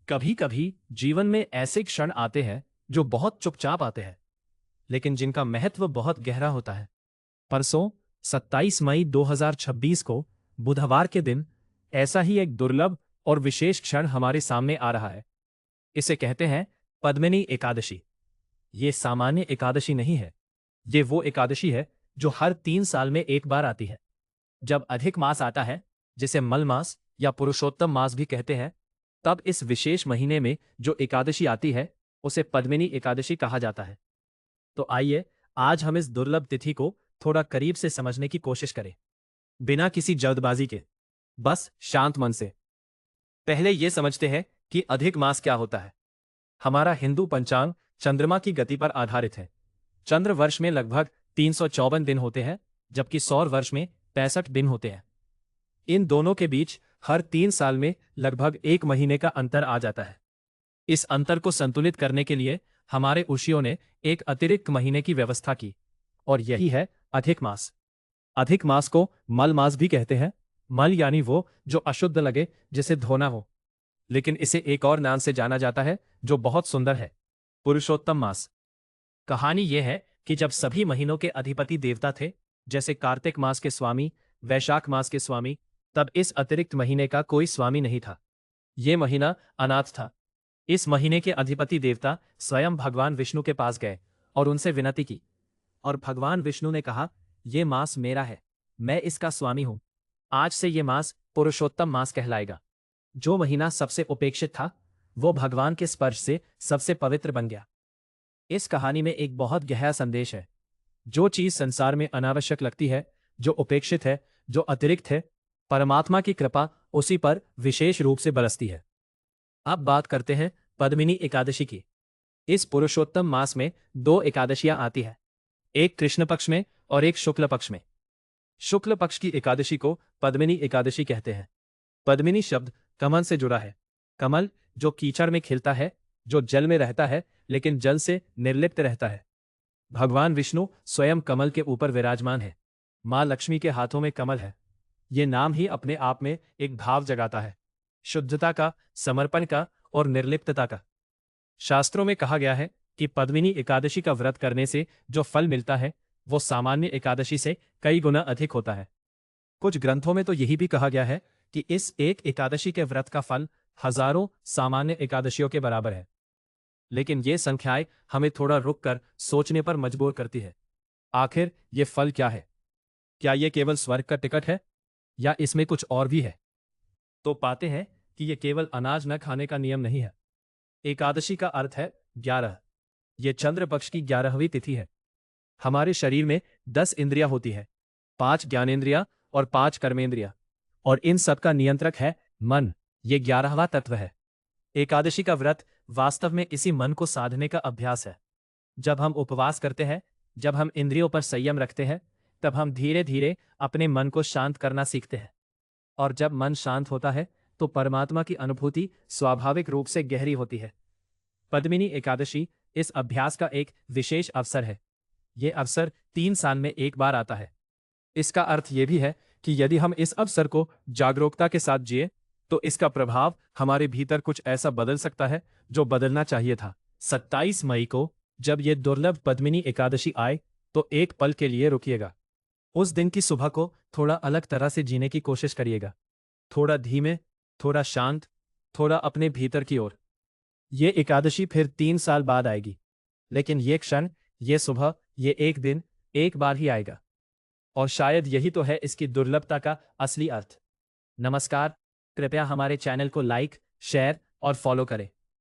कभी कभी जीवन में ऐसे क्षण आते हैं जो बहुत चुपचाप आते हैं, लेकिन जिनका महत्व बहुत गहरा होता है। परसों 27 मई 2026 को बुधवार के दिन ऐसा ही एक दुर्लभ और विशेष क्षण हमारे सामने आ रहा है। इसे कहते हैं पद्मिनी एकादशी। ये सामान्य एकादशी नहीं है। ये वो एकादशी है जो हर 3 साल में एक बार आती है। जब अधिक मास आता है, जिसे मल मास या पुरुषोत्तम मास भी कहते हैं, तब इस विशेष महीने में जो एकादशी आती है उसे पद्मिनी एकादशी कहा जाता है। तो आइए आज हम इस दुर्लभ तिथि को थोड़ा करीब से समझने की कोशिश करें, बिना किसी जल्दबाजी के, बस शांत मन से। पहले यह समझते हैं कि अधिक मास क्या होता है। हमारा हिंदू पंचांग चंद्रमा की गति पर आधारित है। चंद्र वर्ष में लगभग 354 दिन होते हैं, जबकि सौर वर्ष में 65 दिन होते हैं। इन दोनों के बीच हर 3 साल में लगभग 1 महीने का अंतर आ जाता है। इस अंतर को संतुलित करने के लिए हमारे ऋषियों ने एक अतिरिक्त महीने की व्यवस्था की, और यही है अधिक मास। अधिक मास को मल मास भी कहते हैं। मल यानी वो जो अशुद्ध लगे, जिसे धोना हो। लेकिन इसे एक और नाम से जाना जाता है जो बहुत सुंदर है, पुरुषोत्तम मास। कहानी यह है कि जब सभी महीनों के अधिपति देवता थे, जैसे कार्तिक मास के स्वामी, वैशाख मास के स्वामी, तब इस अतिरिक्त महीने का कोई स्वामी नहीं था। यह महीना अनाथ था। इस महीने के अधिपति देवता स्वयं भगवान विष्णु के पास गए और उनसे विनती की, और भगवान विष्णु ने कहा, यह मास मेरा है, मैं इसका स्वामी हूं। आज से यह मास पुरुषोत्तम मास कहलाएगा। जो महीना सबसे उपेक्षित था, वो भगवान के स्पर्श से सबसे पवित्र बन गया। इस कहानी में एक बहुत गहरा संदेश है। जो चीज संसार में अनावश्यक लगती है, जो उपेक्षित है, जो अतिरिक्त है, परमात्मा की कृपा उसी पर विशेष रूप से बरसती है। अब बात करते हैं पद्मिनी एकादशी की। इस पुरुषोत्तम मास में 2 एकादशियां आती है, एक कृष्ण पक्ष में और एक शुक्ल पक्ष में। शुक्ल पक्ष की एकादशी को पद्मिनी एकादशी कहते हैं। पद्मिनी शब्द कमल से जुड़ा है। कमल जो कीचड़ में खिलता है, जो जल में रहता है लेकिन जल से निर्लिप्त रहता है। भगवान विष्णु स्वयं कमल के ऊपर विराजमान है। मां लक्ष्मी के हाथों में कमल है। ये नाम ही अपने आप में एक भाव जगाता है, शुद्धता का, समर्पण का और निर्लिप्तता का। शास्त्रों में कहा गया है कि पद्मिनी एकादशी का व्रत करने से जो फल मिलता है, वो सामान्य एकादशी से कई गुना अधिक होता है। कुछ ग्रंथों में तो यही भी कहा गया है कि इस एक एकादशी के व्रत का फल हजारों सामान्य एकादशियों के बराबर है। लेकिन ये संख्याएं हमें थोड़ा रुक कर सोचने पर मजबूर करती है। आखिर ये फल क्या है? क्या ये केवल स्वर्ग का टिकट है, या इसमें कुछ और भी है? तो पाते हैं कि ये केवल अनाज न खाने का नियम नहीं है। एकादशी का अर्थ है 11। ये चंद्र पक्ष की 11वीं तिथि है। हमारे शरीर में 10 इंद्रियां होती है, 5 ज्ञानेंद्रियां और 5 कर्मेंद्रियां, और इन सब का नियंत्रक है मन। ये 11वां तत्व है। एकादशी का व्रत वास्तव में इसी मन को साधने का अभ्यास है। जब हम उपवास करते हैं, जब हम इंद्रियों पर संयम रखते हैं, तब हम धीरे धीरे अपने मन को शांत करना सीखते हैं। और जब मन शांत होता है तो परमात्मा की अनुभूति स्वाभाविक रूप से गहरी होती है। पद्मिनी एकादशी इस अभ्यास का एक विशेष अवसर है। यह अवसर 3 साल में एक बार आता है। इसका अर्थ यह भी है कि यदि हम इस अवसर को जागरूकता के साथ जिए, तो इसका प्रभाव हमारे भीतर कुछ ऐसा बदल सकता है जो बदलना चाहिए था। 27 मई को जब यह दुर्लभ पद्मिनी एकादशी आए, तो एक पल के लिए रुकिएगा। उस दिन की सुबह को थोड़ा अलग तरह से जीने की कोशिश करिएगा। थोड़ा धीमे, थोड़ा शांत, थोड़ा अपने भीतर की ओर। ये एकादशी फिर 3 साल बाद आएगी, लेकिन ये क्षण, ये सुबह, ये एक दिन, एक बार ही आएगा। और शायद यही तो है इसकी दुर्लभता का असली अर्थ। नमस्कार। कृपया हमारे चैनल को लाइक, शेयर और फॉलो करें।